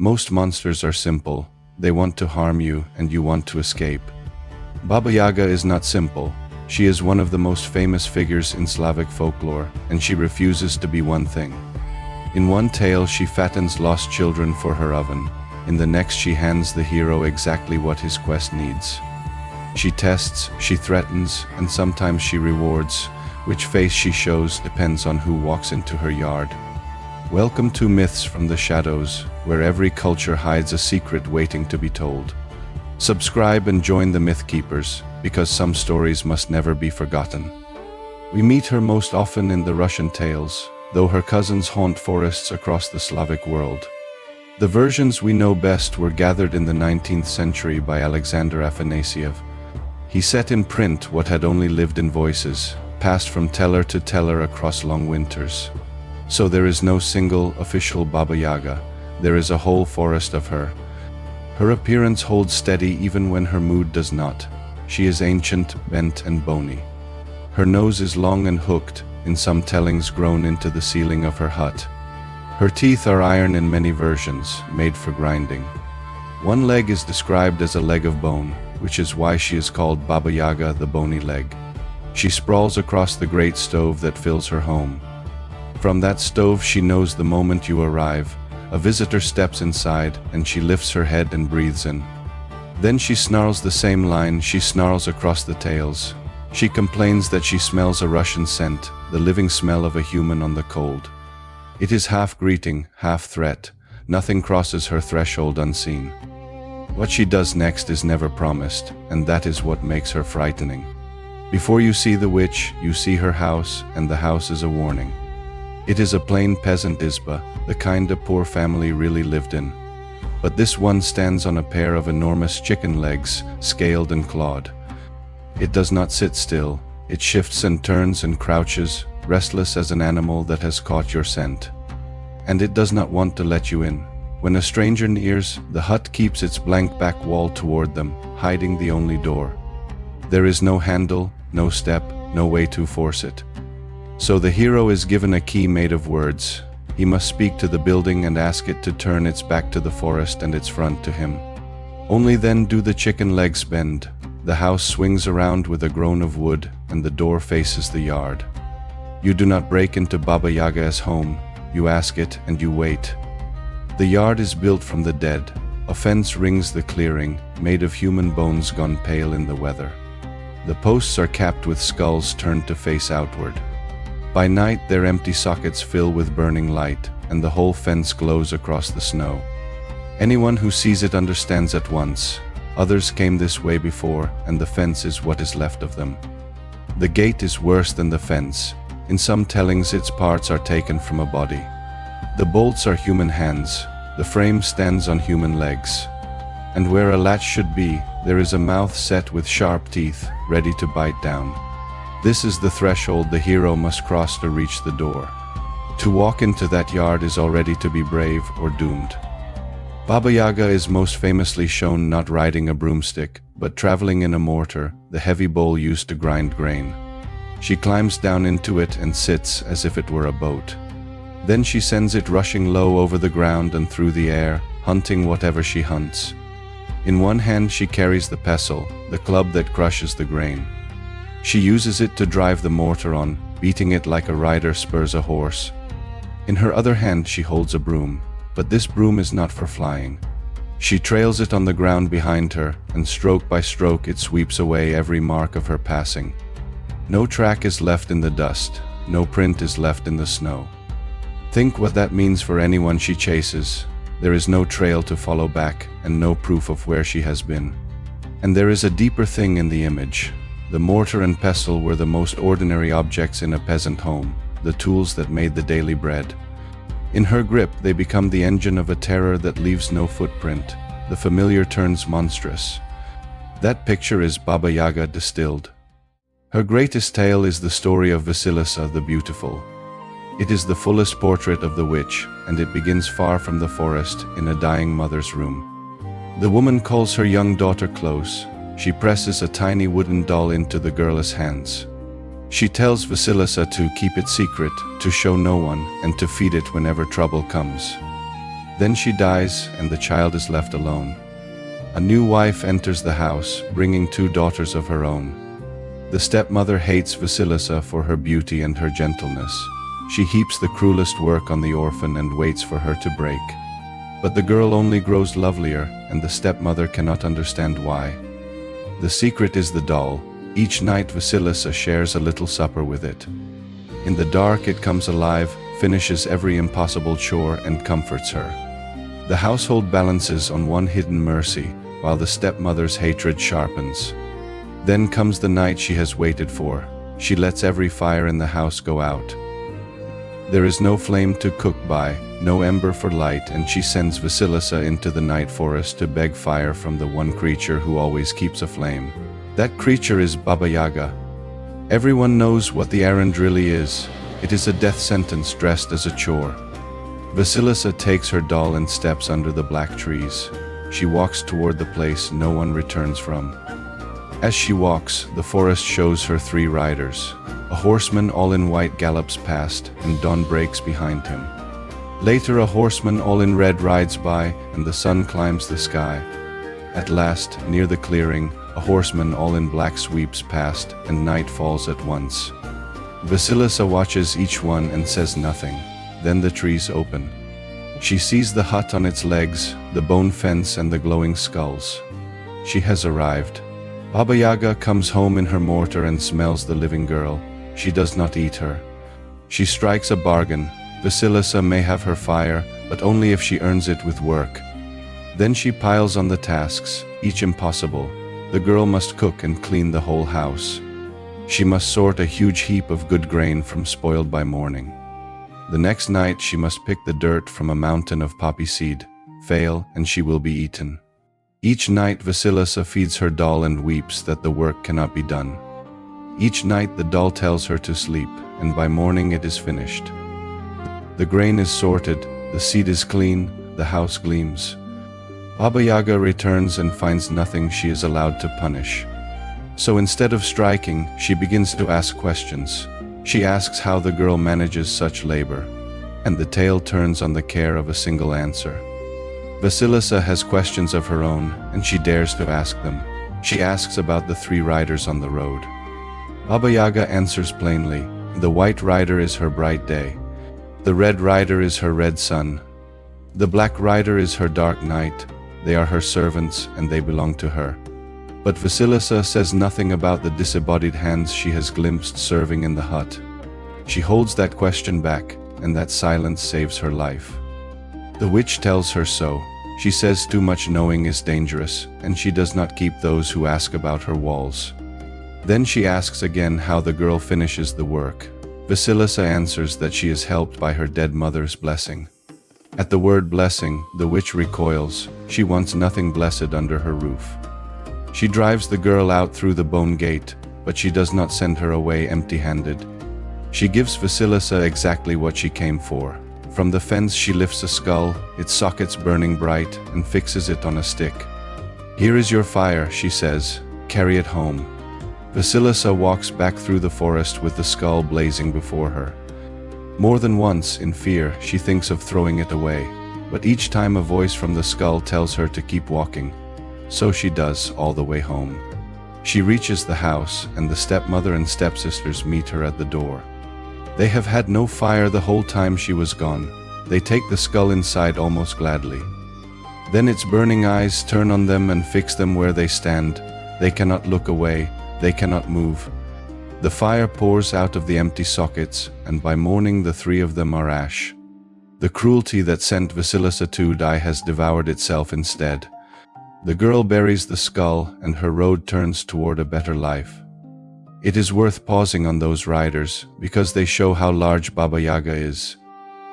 Most monsters are simple. They want to harm you and you want to escape. Baba Yaga is not simple. She is one of the most famous figures in Slavic folklore, and she refuses to be one thing. In one tale, she fattens lost children for her oven. In the next, she hands the hero exactly what his quest needs. She tests, she threatens, and sometimes she rewards. Which face she shows depends on who walks into her yard. Welcome to Myths from the Shadows, where every culture hides a secret waiting to be told. Subscribe and join the Myth Keepers, because some stories must never be forgotten. We meet her most often in the Russian tales, though her cousins haunt forests across the Slavic world. The versions we know best were gathered in the 19th century by Alexander Afanasiev. He set in print what had only lived in voices, passed from teller to teller across long winters. So there is no single official Baba Yaga, there is a whole forest of her. Her appearance holds steady even when her mood does not. She is ancient, bent and bony. Her nose is long and hooked, in some tellings grown into the ceiling of her hut. Her teeth are iron in many versions, made for grinding. One leg is described as a leg of bone, which is why she is called Baba Yaga, the bony leg. She sprawls across the great stove that fills her home. From that stove she knows the moment you arrive. A visitor steps inside, and she lifts her head and breathes in. Then she snarls the same line she snarls across the tales. She complains that she smells a Russian scent, the living smell of a human on the cold. It is half greeting, half threat. Nothing crosses her threshold unseen. What she does next is never promised, and that is what makes her frightening. Before you see the witch, you see her house, and the house is a warning. It is a plain peasant izba, the kind a poor family really lived in. But this one stands on a pair of enormous chicken legs, scaled and clawed. It does not sit still. It shifts and turns and crouches, restless as an animal that has caught your scent. And it does not want to let you in. When a stranger nears, the hut keeps its blank back wall toward them, hiding the only door. There is no handle, no step, no way to force it. So the hero is given a key made of words. He must speak to the building and ask it to turn its back to the forest and its front to him. Only then do the chicken legs bend. The house swings around with a groan of wood, and the door faces the yard. You do not break into Baba Yaga's home. You ask it and you wait. The yard is built from the dead. A fence rings the clearing, made of human bones gone pale in the weather. The posts are capped with skulls turned to face outward. By night their empty sockets fill with burning light, and the whole fence glows across the snow. Anyone who sees it understands at once. Others came this way before, and the fence is what is left of them. The gate is worse than the fence. In some tellings its parts are taken from a body. The bolts are human hands. The frame stands on human legs. And where a latch should be, there is a mouth set with sharp teeth, ready to bite down. This is the threshold the hero must cross to reach the door. To walk into that yard is already to be brave or doomed. Baba Yaga is most famously shown not riding a broomstick, but traveling in a mortar, the heavy bowl used to grind grain. She climbs down into it and sits as if it were a boat. Then she sends it rushing low over the ground and through the air, hunting whatever she hunts. In one hand she carries the pestle, the club that crushes the grain. She uses it to drive the mortar on, beating it like a rider spurs a horse. In her other hand she holds a broom, but this broom is not for flying. She trails it on the ground behind her, and stroke by stroke it sweeps away every mark of her passing. No track is left in the dust, no print is left in the snow. Think what that means for anyone she chases. There is no trail to follow back, and no proof of where she has been. And there is a deeper thing in the image. The mortar and pestle were the most ordinary objects in a peasant home, the tools that made the daily bread. In her grip, they become the engine of a terror that leaves no footprint. The familiar turns monstrous. That picture is Baba Yaga distilled. Her greatest tale is the story of Vasilisa the Beautiful. It is the fullest portrait of the witch, and it begins far from the forest, in a dying mother's room. The woman calls her young daughter close. She presses a tiny wooden doll into the girl's hands. She tells Vasilisa to keep it secret, to show no one, and to feed it whenever trouble comes. Then she dies, and the child is left alone. A new wife enters the house, bringing 2 daughters of her own. The stepmother hates Vasilisa for her beauty and her gentleness. She heaps the cruelest work on the orphan and waits for her to break. But the girl only grows lovelier, and the stepmother cannot understand why. The secret is the doll. Each night Vasilisa shares a little supper with it. In the dark it comes alive, finishes every impossible chore, and comforts her. The household balances on one hidden mercy, while the stepmother's hatred sharpens. Then comes the night she has waited for. She lets every fire in the house go out. There is no flame to cook by, no ember for light, and she sends Vasilisa into the night forest to beg fire from the one creature who always keeps a flame. That creature is Baba Yaga. Everyone knows what the errand really is. It is a death sentence dressed as a chore. Vasilisa takes her doll and steps under the black trees. She walks toward the place no one returns from. As she walks, the forest shows her 3 riders. A horseman all in white gallops past, and dawn breaks behind him. Later a horseman all in red rides by, and the sun climbs the sky. At last, near the clearing, a horseman all in black sweeps past, and night falls at once. Vasilisa watches each one and says nothing. Then the trees open. She sees the hut on its legs, the bone fence and the glowing skulls. She has arrived. Baba Yaga comes home in her mortar and smells the living girl. She does not eat her. She strikes a bargain. Vasilisa may have her fire, but only if she earns it with work. Then she piles on the tasks, each impossible. The girl must cook and clean the whole house. She must sort a huge heap of good grain from spoiled by morning. The next night she must pick the dirt from a mountain of poppy seed. Fail, and she will be eaten. Each night Vasilisa feeds her doll and weeps that the work cannot be done. Each night the doll tells her to sleep, and by morning it is finished. The grain is sorted, the seed is clean, the house gleams. Baba Yaga returns and finds nothing she is allowed to punish. So instead of striking, she begins to ask questions. She asks how the girl manages such labor, and the tale turns on the care of a single answer. Vasilisa has questions of her own, and she dares to ask them. She asks about the 3 riders on the road. Baba Yaga answers plainly. The white rider is her bright day. The red rider is her red sun. The black rider is her dark night. They are her servants, and they belong to her. But Vasilisa says nothing about the disembodied hands she has glimpsed serving in the hut. She holds that question back, and that silence saves her life. The witch tells her so. She says too much knowing is dangerous, and she does not keep those who ask about her walls. Then she asks again how the girl finishes the work. Vasilisa answers that she is helped by her dead mother's blessing. At the word blessing, the witch recoils. She wants nothing blessed under her roof. She drives the girl out through the bone gate, but she does not send her away empty-handed. She gives Vasilisa exactly what she came for. From the fence she lifts a skull, its sockets burning bright, and fixes it on a stick. "Here is your fire," she says. "Carry it home." Vasilisa walks back through the forest with the skull blazing before her. More than once, in fear, she thinks of throwing it away, but each time a voice from the skull tells her to keep walking. So she does, all the way home. She reaches the house, and the stepmother and stepsisters meet her at the door. They have had no fire the whole time she was gone. They take the skull inside almost gladly. Then its burning eyes turn on them and fix them where they stand. They cannot look away, they cannot move. The fire pours out of the empty sockets, and by morning the 3 of them are ash. The cruelty that sent Vasilisa to die has devoured itself instead. The girl buries the skull, and her road turns toward a better life. It is worth pausing on those riders, because they show how large Baba Yaga is.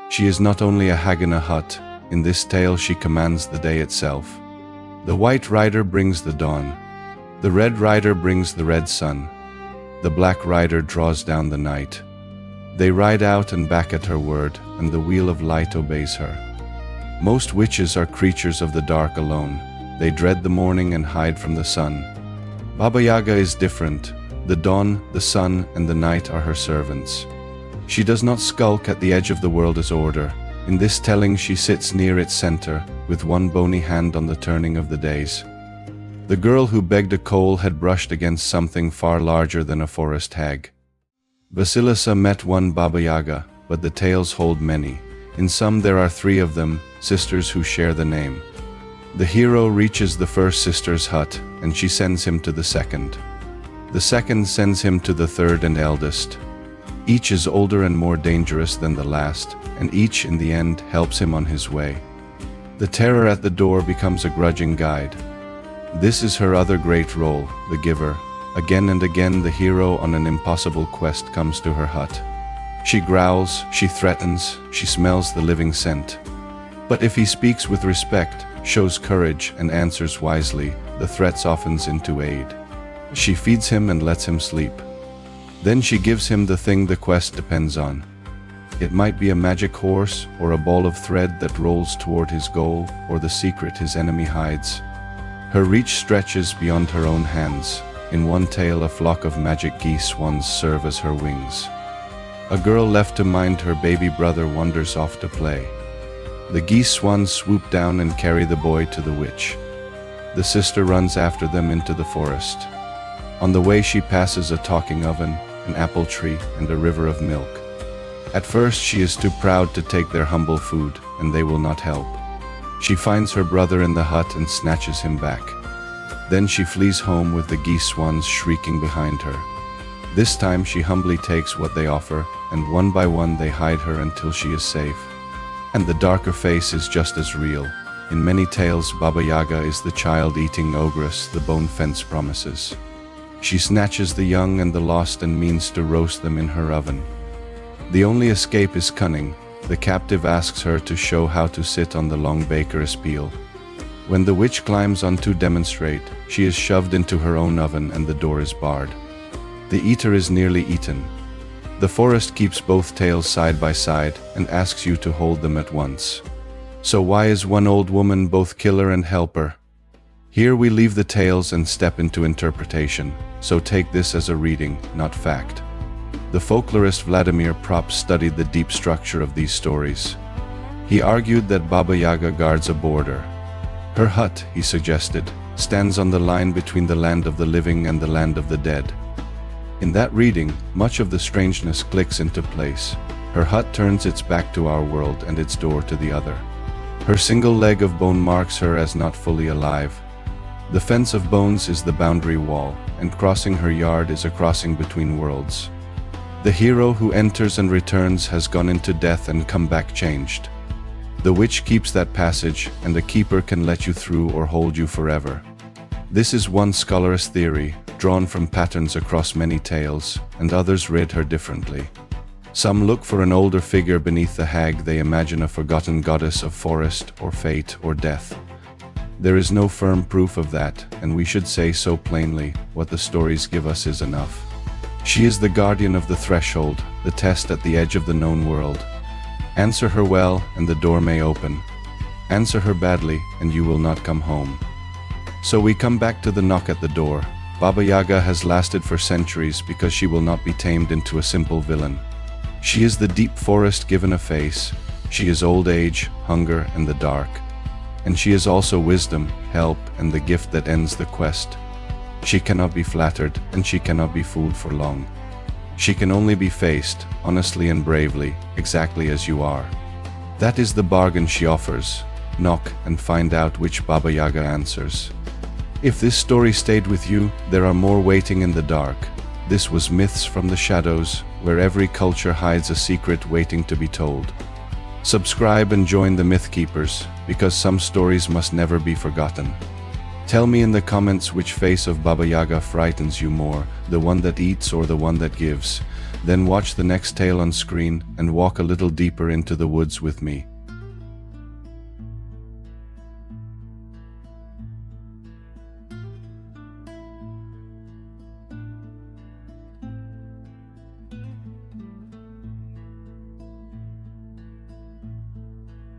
She is not only a hag in a hut. In this tale she commands the day itself. The white rider brings the dawn. The red rider brings the red sun. The black rider draws down the night. They ride out and back at her word, and the wheel of light obeys her. Most witches are creatures of the dark alone. They dread the morning and hide from the sun. Baba Yaga is different. The dawn, the sun, and the night are her servants. She does not skulk at the edge of the world as order. In this telling she sits near its center, with one bony hand on the turning of the days. The girl who begged a coal had brushed against something far larger than a forest hag. Vasilisa met one Baba Yaga, but the tales hold many. In some there are 3 of them, sisters who share the name. The hero reaches the first sister's hut, and she sends him to the second. The second sends him to the third and eldest. Each is older and more dangerous than the last, and each in the end helps him on his way. The terror at the door becomes a grudging guide. This is her other great role, the giver. Again and again the hero on an impossible quest comes to her hut. She growls, she threatens, she smells the living scent. But if he speaks with respect, shows courage and answers wisely, the threat softens into aid. She feeds him and lets him sleep. Then she gives him the thing the quest depends on. It might be a magic horse, or a ball of thread that rolls toward his goal, or the secret his enemy hides. Her reach stretches beyond her own hands. In one tale a flock of magic geese swans serve as her wings. A girl left to mind her baby brother wanders off to play. The geese swans swoop down and carry the boy to the witch. The sister runs after them into the forest. On the way she passes a talking oven, an apple tree, and a river of milk. At first she is too proud to take their humble food, and they will not help. She finds her brother in the hut and snatches him back. Then she flees home with the geese swans shrieking behind her. This time she humbly takes what they offer, and one by one they hide her until she is safe. And the darker face is just as real. In many tales Baba Yaga is the child-eating ogress the bone fence promises. She snatches the young and the lost and means to roast them in her oven. The only escape is cunning. The captive asks her to show how to sit on the long baker's peel. When the witch climbs on to demonstrate, she is shoved into her own oven and the door is barred. The eater is nearly eaten. The forest keeps both tales side by side and asks you to hold them at once. So why is one old woman both killer and helper? Here we leave the tales and step into interpretation, so take this as a reading, not fact. The folklorist Vladimir Prop studied the deep structure of these stories. He argued that Baba Yaga guards a border. Her hut, he suggested, stands on the line between the land of the living and the land of the dead. In that reading, much of the strangeness clicks into place. Her hut turns its back to our world and its door to the other. Her single leg of bone marks her as not fully alive. The fence of bones is the boundary wall, and crossing her yard is a crossing between worlds. The hero who enters and returns has gone into death and come back changed. The witch keeps that passage, and the keeper can let you through or hold you forever. This is one scholar's theory, drawn from patterns across many tales, and others read her differently. Some look for an older figure beneath the hag. They imagine a forgotten goddess of forest or fate or death. There is no firm proof of that, and we should say so plainly, what the stories give us is enough. She is the guardian of the threshold, the test at the edge of the known world. Answer her well, and the door may open. Answer her badly, and you will not come home. So we come back to the knock at the door. Baba Yaga has lasted for centuries because she will not be tamed into a simple villain. She is the deep forest given a face. She is old age, hunger, and the dark. And she is also wisdom, help, and the gift that ends the quest. She cannot be flattered, and she cannot be fooled for long. She can only be faced, honestly and bravely, exactly as you are. That is the bargain she offers. Knock and find out which Baba Yaga answers. If this story stayed with you, there are more waiting in the dark. This was Myths from the Shadows, where every culture hides a secret waiting to be told. Subscribe and join the Myth Keepers, because some stories must never be forgotten. Tell me in the comments which face of Baba Yaga frightens you more, the one that eats or the one that gives. Then watch the next tale on screen and walk a little deeper into the woods with me.